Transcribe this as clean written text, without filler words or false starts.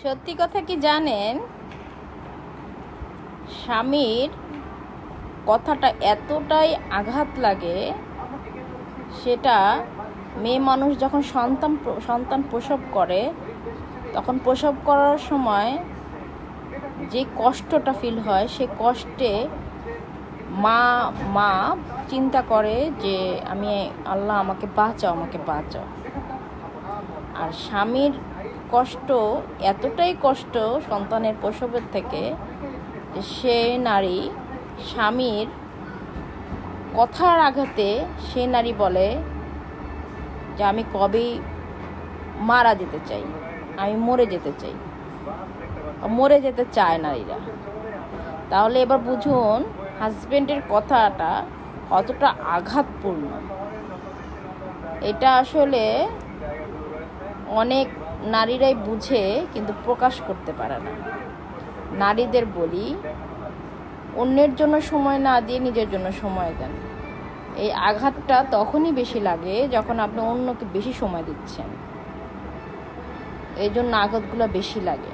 সত্যি কথা কি জানেন, স্বামীর কথাটা এতটাই আঘাত লাগে, সেটা মেয়ে মানুষ যখন সন্তান প্রসব করে, তখন প্রসব করার সময় যে কষ্টটা ফিল হয়, সে কষ্টে মা মা চিন্তা করে যে আল্লাহ আমাকে বাঁচাও। আর স্বামীর কষ্ট এতটাই কষ্ট সন্তানের প্রসবের থেকে যে সে নারী স্বামীর কথার আঘাতে সে নারী বলে যে আমি কবেই মারা যেতে চাই, আমি মরে যেতে চাই। মরে যেতে চায় নারীরা। তাহলে এবার বুঝুন হাজবেন্ডের কথাটা কতটা আঘাতপূর্ণ। এটা আসলে অনেক নারীরাই বুঝে কিন্তু প্রকাশ করতে পারে না। নারীদের বলি, অন্যের জন্য সময় না দিয়ে নিজের জন্য সময় দেন। এই আঘাতটা তখনই বেশি লাগে যখন আপনি অন্যকে বেশি সময় দিচ্ছেন, এই জন্য আঘাতগুলো বেশি লাগে।